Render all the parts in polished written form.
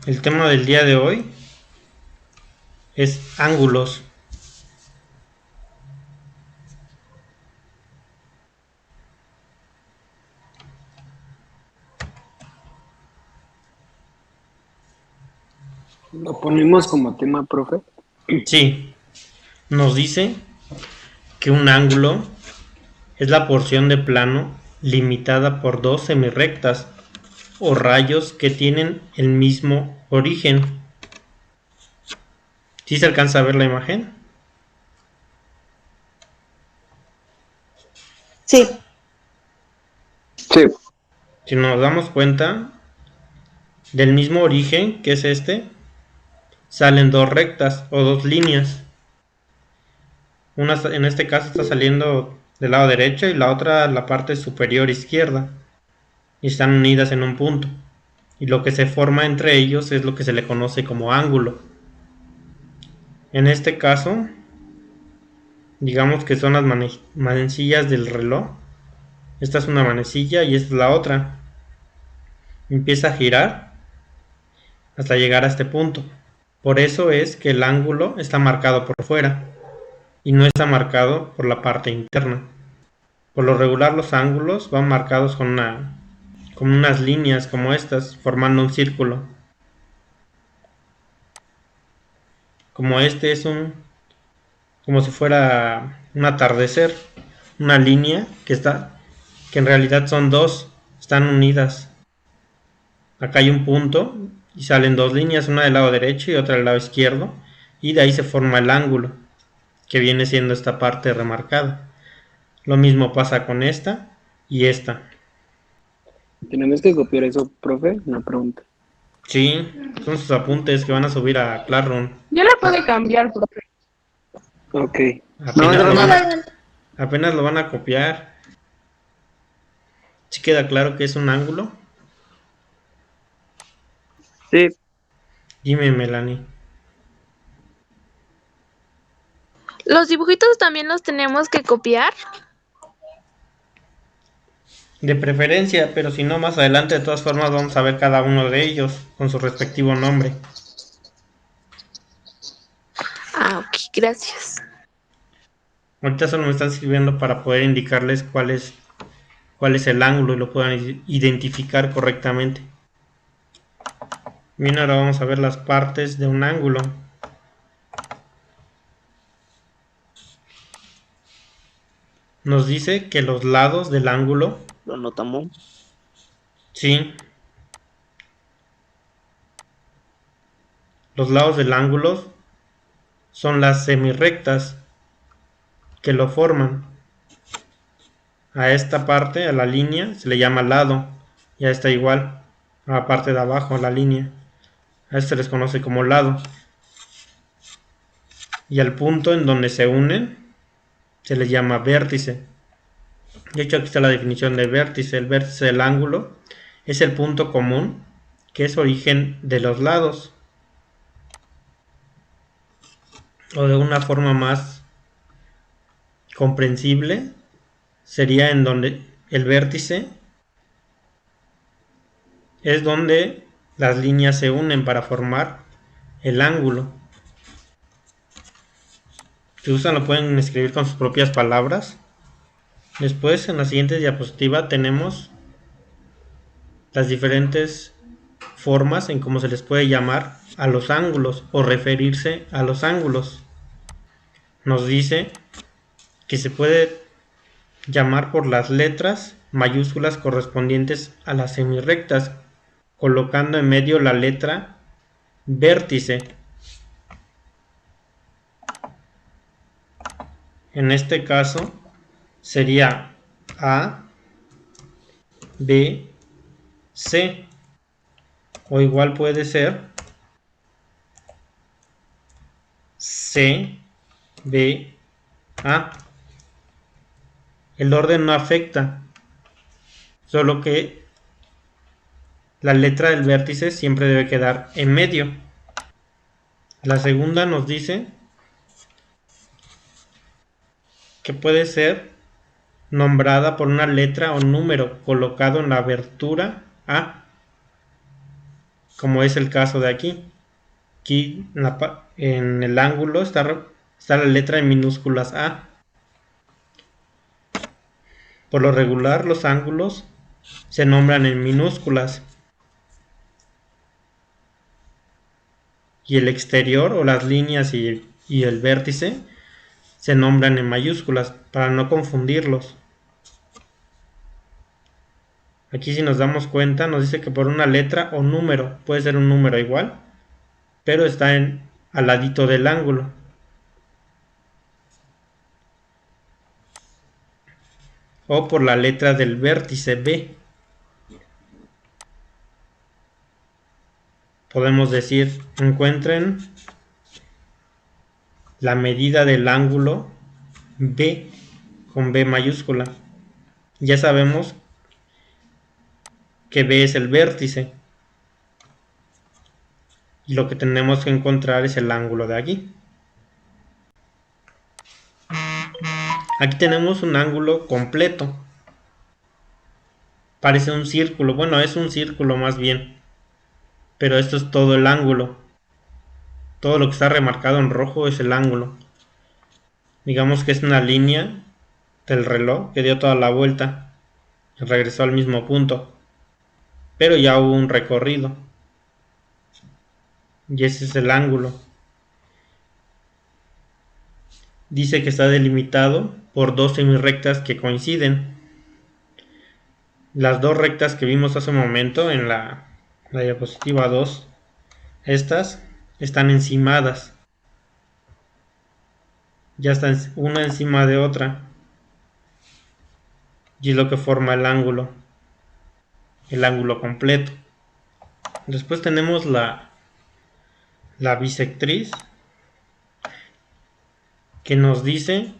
El tema del día de hoy es ángulos. Lo ponemos como tema, profe. Sí, nos dice que un ángulo es la porción de plano limitada por dos semirrectas o rayos que tienen el mismo origen. ¿Sí se alcanza a ver la imagen? Sí. Sí. Si nos damos cuenta del mismo origen, que es este, salen dos rectas o dos líneas. Una en este caso está saliendo del lado derecho y la otra la parte superior izquierda. Y están unidas en un punto. Y lo que se forma entre ellos es lo que se le conoce como ángulo. En este caso, digamos que son las manecillas del reloj. Esta es una manecilla y esta es la otra. Empieza a girar hasta llegar a este punto. Por eso es que el ángulo está marcado por fuera y no está marcado por la parte interna. Por lo regular los ángulos van marcados con unas líneas como estas, formando un círculo. Como este es como si fuera un atardecer, una línea que en realidad son dos, están unidas. Acá hay un punto y salen dos líneas, una del lado derecho y otra del lado izquierdo, y de ahí se forma el ángulo, que viene siendo esta parte remarcada. Lo mismo pasa con esta y esta. Tenemos que copiar eso, profe. Una pregunta. Sí, son sus apuntes que van a subir a Classroom. Ya la puede cambiar, profe. Ok. No, Apenas nada lo más. van apenas lo van a copiar. ¿Sí queda claro que es un ángulo? Sí. Dime, Melanie. ¿Los dibujitos también los tenemos que copiar? De preferencia, pero si no, más adelante de todas formas vamos a ver cada uno de ellos con su respectivo nombre. Ah, ok, gracias. Ahorita solo me están sirviendo para poder indicarles cuál es el ángulo y lo puedan identificar correctamente. Bien, ahora vamos a ver las partes de un ángulo. Nos dice que los lados del ángulo, ¿Lo notamos? sí, los lados del ángulo son las semirrectas que lo forman. A esta parte, a la línea, se le llama lado. Ya está igual a la parte de abajo, a la línea. A esto se les conoce como lado. Y al punto en donde se unen se le llama vértice. De hecho, aquí está la definición de vértice. El vértice del ángulo es el punto común que es origen de los lados. O de una forma más comprensible, sería en donde el vértice es donde las líneas se unen para formar el ángulo. Si usan lo pueden escribir con sus propias palabras. Después en la siguiente diapositiva tenemos las diferentes formas en cómo se les puede llamar a los ángulos o referirse a los ángulos. Nos dice que se puede llamar por las letras mayúsculas correspondientes a las semirrectas, colocando en medio la letra vértice. En este caso sería A, B, C, o igual puede ser C, B, A. El orden no afecta, solo que la letra del vértice siempre debe quedar en medio. La segunda nos dice que puede ser nombrada por una letra o número colocado en la abertura A. como es el caso de aquí. Aquí en el ángulo está la letra en minúsculas A. Por lo regular los ángulos se nombran en minúsculas y el exterior o las líneas y el vértice se nombran en mayúsculas para no confundirlos. Aquí si nos damos cuenta nos dice que por una letra o número, puede ser un número igual, pero está al ladito del ángulo. O por la letra del vértice B. Podemos decir, encuentren la medida del ángulo B con B mayúscula. Ya sabemos que B es el vértice. Y lo que tenemos que encontrar es el ángulo de aquí. Aquí tenemos un ángulo completo. Parece un círculo. Bueno, es un círculo más bien. Pero esto es todo el ángulo. Todo lo que está remarcado en rojo es el ángulo. Digamos que es una línea del reloj que dio toda la vuelta. Y regresó al mismo punto. Pero ya hubo un recorrido. Y ese es el ángulo. Dice que está delimitado por dos semirrectas que coinciden. Las dos rectas que vimos hace un momento en la diapositiva 2, estas están encimadas. Ya están una encima de otra. Y es lo que forma el ángulo completo. Después tenemos la bisectriz, que nos dice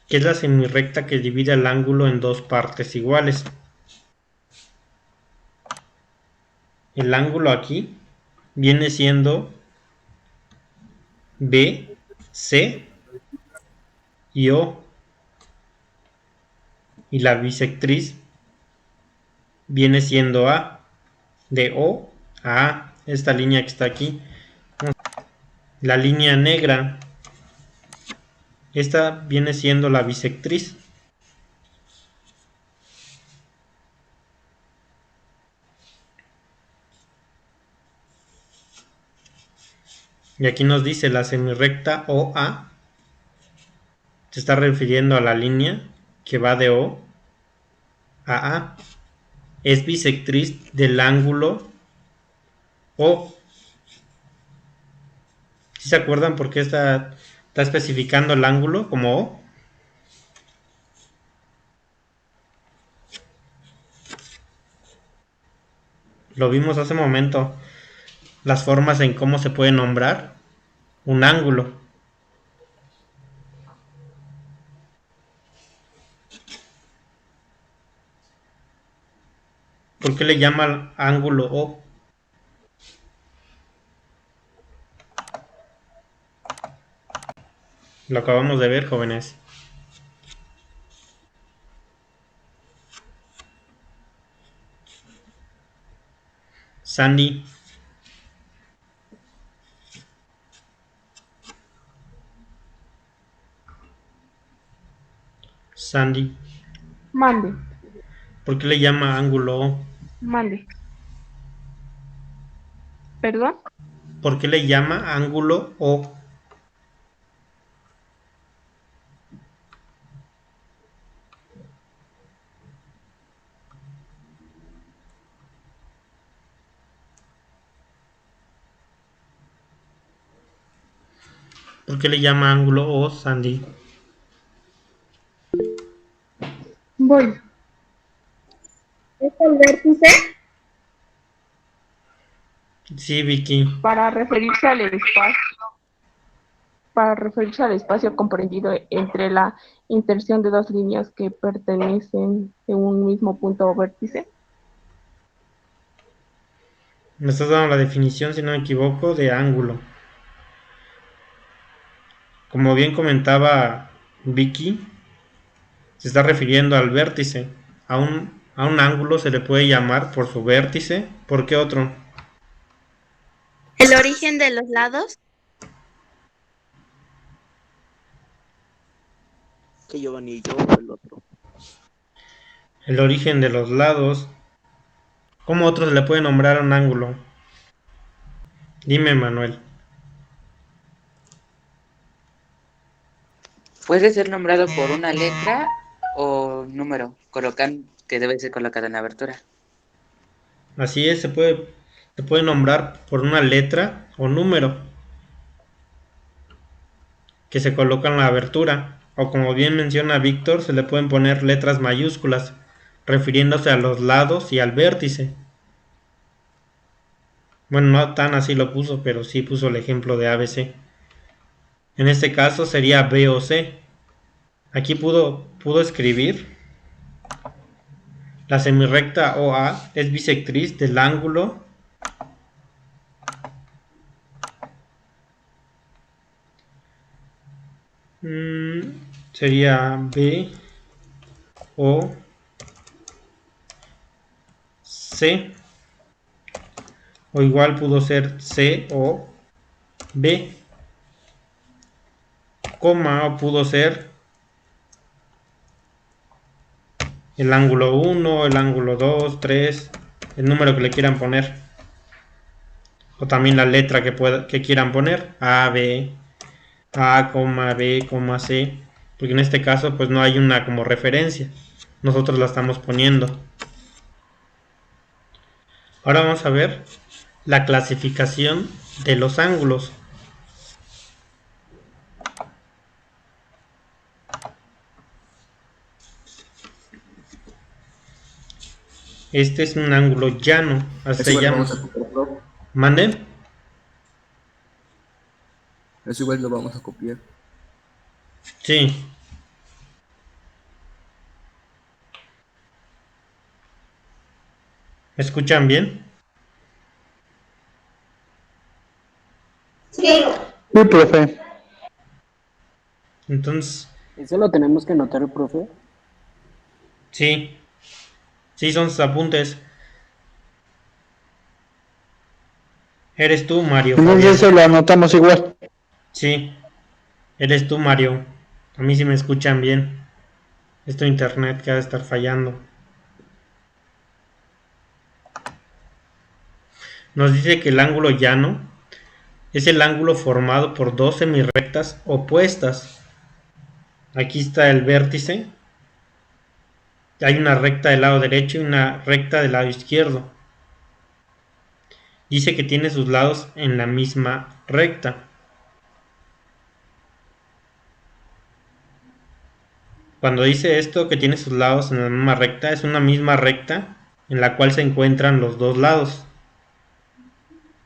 que es la semirrecta que divide el ángulo en dos partes iguales. El ángulo aquí viene siendo B, C y O. Y la bisectriz viene siendo A. De O a A. Esta línea que está aquí. La línea negra. Esta viene siendo la bisectriz. Y aquí nos dice la semirrecta OA. Se está refiriendo a la línea que va de O a A. Es bisectriz del ángulo O. ¿Sí se acuerdan por qué está especificando el ángulo como O? Lo vimos hace un momento. Las formas en cómo se puede nombrar un ángulo. ¿Por qué le llama ángulo O? Lo acabamos de ver, jóvenes. Sandy. Sandy. Mande, ¿Por qué le llama ángulo O? mande. ¿Perdón? ¿Por qué le llama ángulo O? ¿Por qué le llama ángulo O, Sandy? Voy. Es el vértice. Sí, Vicky. Para referirse al espacio. Para referirse al espacio comprendido entre la intersección de dos líneas que pertenecen de un mismo punto o vértice. Me estás dando la definición, si no me equivoco, de ángulo. Como bien comentaba Vicky, se está refiriendo al vértice, a A un ángulo se le puede llamar por su vértice. ¿Por qué otro? El origen de los lados. Que Giovanni y yo el otro. El origen de los lados. ¿Cómo otro se le puede nombrar a un ángulo? Dime, Manuel. Puede ser nombrado por una letra o número que debe ser colocado en la abertura. Así es, se puede nombrar por una letra o número que se coloca en la abertura. O como bien menciona Víctor, se le pueden poner letras mayúsculas, refiriéndose a los lados y al vértice. Bueno, no tan así lo puso, pero sí puso el ejemplo de ABC. En este caso sería B o C. Aquí pudo escribir: la semirrecta OA es bisectriz del ángulo sería B o C, o igual pudo ser C o B, coma, o pudo ser el ángulo 1, el ángulo 2, 3, el número que le quieran poner, o también la letra que quieran poner, A, B, A, B, C, porque en este caso pues no hay una como referencia, nosotros la estamos poniendo. Ahora vamos a ver la clasificación de los ángulos. Este es un ángulo llano. Eso igual lo vamos a copiar, profe. ¿Mande? Eso igual lo vamos a copiar. Sí. ¿Me escuchan bien? Sí. Sí, profe. Entonces, Eso lo tenemos que anotar, profe. sí. Sí, son sus apuntes. Eres tú, Mario. Entonces Fabián. eso lo anotamos igual. Sí. Eres tú, Mario. A mí sí me escuchan bien. Es tu internet que ha de estar fallando. Nos dice que el ángulo llano es el ángulo formado por dos semirrectas opuestas. Aquí está el vértice. Hay una recta del lado derecho y una recta del lado izquierdo. Dice que tiene sus lados en la misma recta. Cuando dice esto, que tiene sus lados en la misma recta, es una misma recta en la cual se encuentran los dos lados.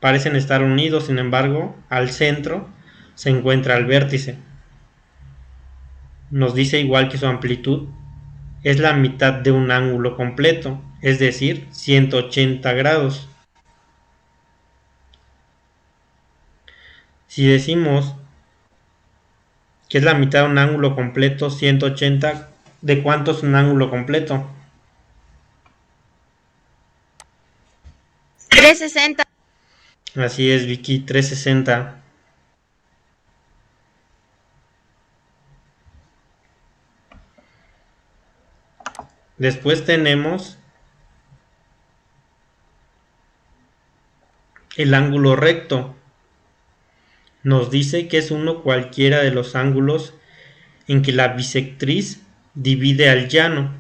Parecen estar unidos, sin embargo, al centro se encuentra el vértice. Nos dice igual que su amplitud es la mitad de un ángulo completo, es decir, 180 grados. Si decimos que es la mitad de un ángulo completo, 180, ¿de cuánto es un ángulo completo? 360. Así es, Vicky, 360. Después tenemos el ángulo recto. Nos dice que es uno cualquiera de los ángulos en que la bisectriz divide al llano.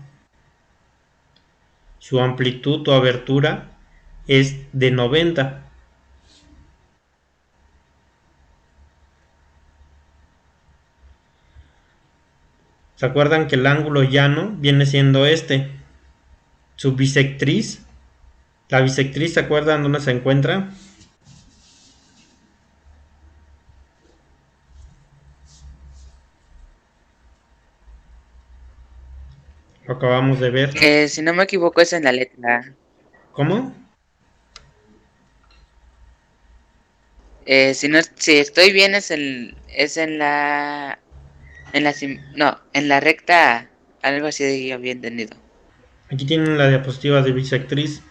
Su amplitud o abertura es de 90. ¿Se acuerdan que el ángulo llano viene siendo este? Su bisectriz. La bisectriz, ¿se acuerdan dónde se encuentra? Lo acabamos de ver. Si no me equivoco, es en la letra. ¿Cómo? Si estoy bien, es en la recta A. Algo así había entendido. Aquí tienen la diapositiva de bisectriz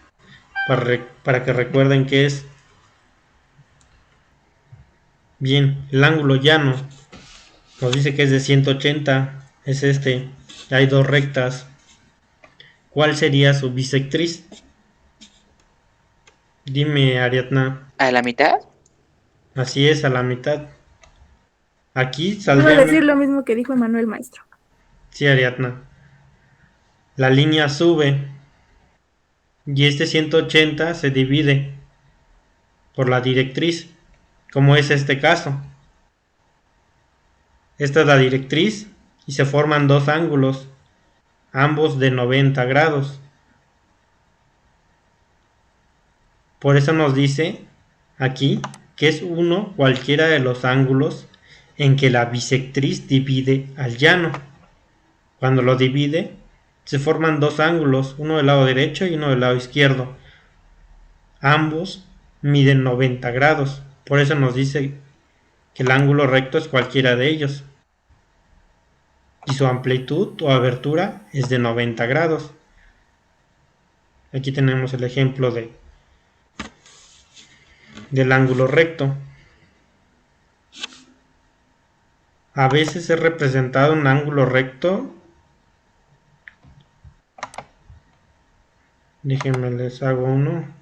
para que recuerden qué es. Bien, el ángulo llano nos dice que es de 180, es este. Hay dos rectas. ¿Cuál sería su bisectriz? Dime, Ariadna. ¿A la mitad? Así es, a la mitad. Aquí Iba a saldría... decir lo mismo que dijo Emanuel, maestro. Sí, Ariadna. La línea sube y este 180 se divide por la directriz, como es este caso. Esta es la directriz y se forman dos ángulos, ambos de 90 grados. Por eso nos dice aquí que es uno cualquiera de los ángulos en que la bisectriz divide al llano. Cuando lo divide, se forman dos ángulos, uno del lado derecho y uno del lado izquierdo. Ambos miden 90 grados. Por eso nos dice que el ángulo recto es cualquiera de ellos. Y su amplitud o abertura es de 90 grados. Aquí tenemos el ejemplo del ángulo recto. A veces es representado un ángulo recto. Déjenme les hago uno.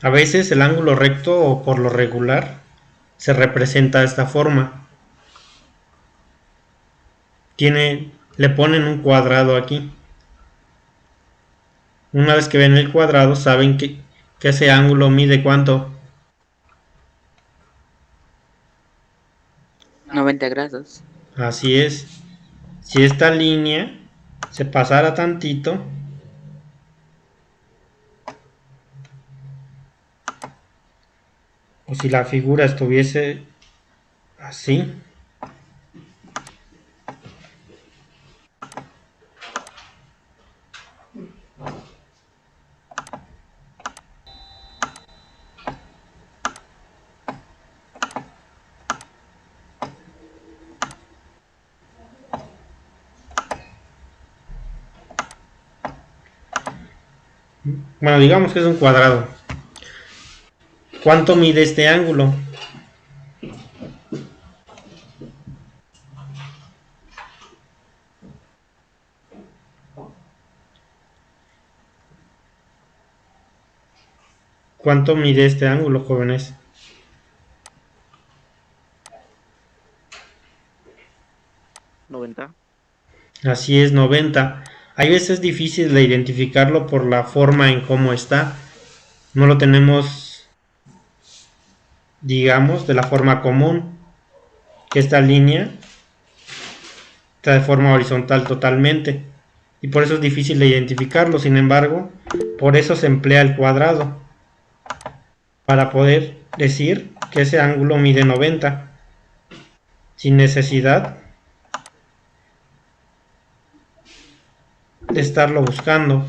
A veces el ángulo recto o por lo regular se representa de esta forma. Le ponen un cuadrado aquí. Una vez que ven el cuadrado saben que ese ángulo mide ¿cuánto? 90 grados. Así es. Si esta línea se pasara tantito, o si la figura estuviese así, bueno, digamos que es un cuadrado. ¿Cuánto mide este ángulo? ¿Cuánto mide este ángulo, jóvenes? ¿90? Así es, 90. Hay veces difícil de identificarlo por la forma en cómo está. No lo tenemos, digamos, de la forma común, que esta línea está de forma horizontal totalmente. Y por eso es difícil de identificarlo. Sin embargo, por eso se emplea el cuadrado, para poder decir que ese ángulo mide 90, sin necesidad de estarlo buscando.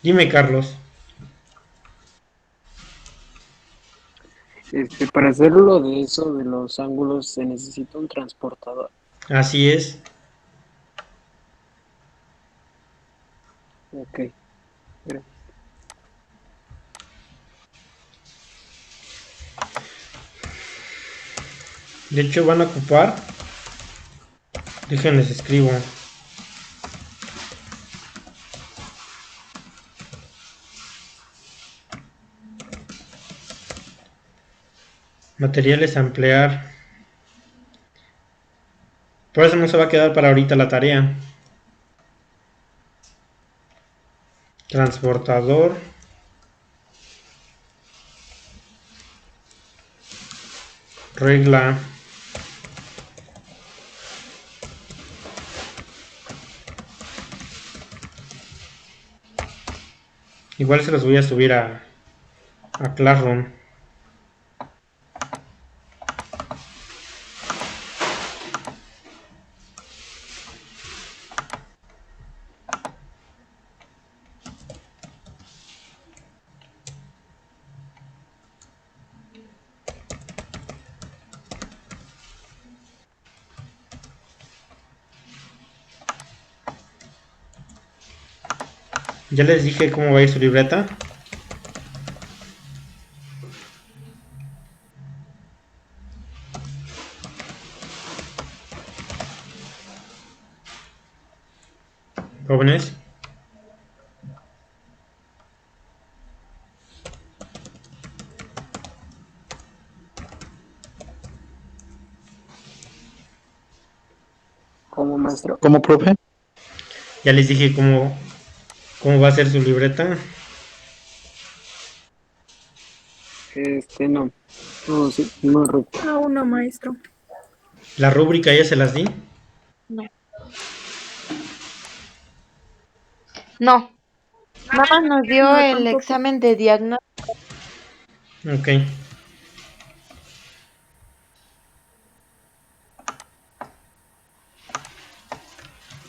Dime, Carlos. Para hacerlo de eso, de los ángulos, se necesita un transportador. Así es. Ok. Gracias. De hecho van a ocupar, déjenles escribo, Materiales a emplear. Por eso no se va a quedar para ahorita la tarea. Transportador. Regla. Igual se los voy a subir a Classroom. Ya les dije cómo va a ir su libreta. Jóvenes. Como maestro. ¿Cómo, profe? Ya les dije cómo va a ser su libreta. No. No, sí, no recto. Aún no, maestro. La rúbrica ya se las di. No. No. Nada más nos dio No, el tampoco. examen de diagnóstico. Ok.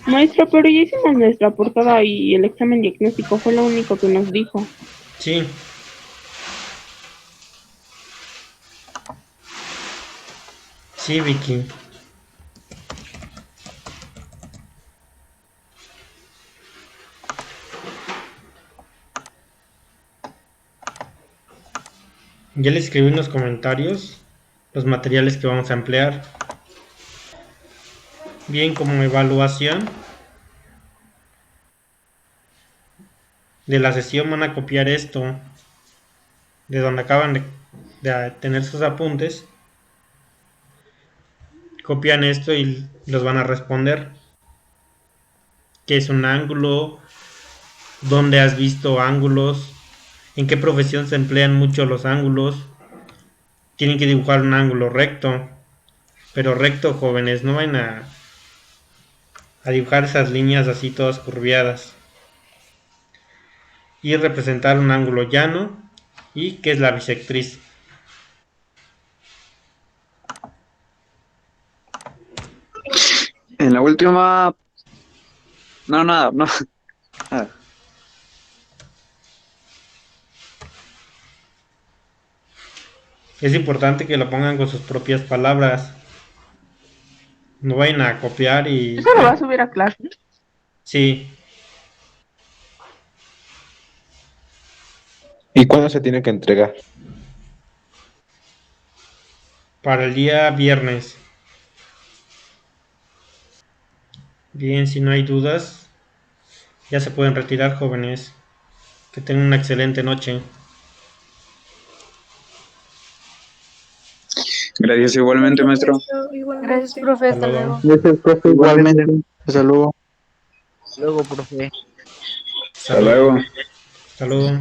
Maestra, pero ya hicimos nuestra portada y el examen diagnóstico fue lo único que nos dijo. Sí. Sí, Vicky. Ya le escribí en los comentarios los materiales que vamos a emplear. Bien, como evaluación de la sesión van a copiar esto de donde acaban de tener sus apuntes. Copian esto y los van a responder. ¿Qué es un ángulo? ¿Dónde has visto ángulos? ¿En qué profesión se emplean mucho los ángulos? Tienen que dibujar un ángulo recto. Pero recto, jóvenes, no van a dibujar esas líneas así todas curviadas. Y representar un ángulo llano. ¿Y qué es la bisectriz? En la última... No, nada, no. Nada. Es importante que lo pongan con sus propias palabras. No vayan a copiar y... ¿Eso lo va a subir a clase? Sí, ¿Y cuándo se tiene que entregar? para el día viernes. Bien, si no hay dudas, ya se pueden retirar, jóvenes. Que tengan una excelente noche. Gracias igualmente, maestro. Igualmente. Gracias, profe. Hasta Hasta luego. luego. Gracias, profe, Igualmente. igualmente. Hasta luego. Luego, profe. Hasta luego. Hasta luego.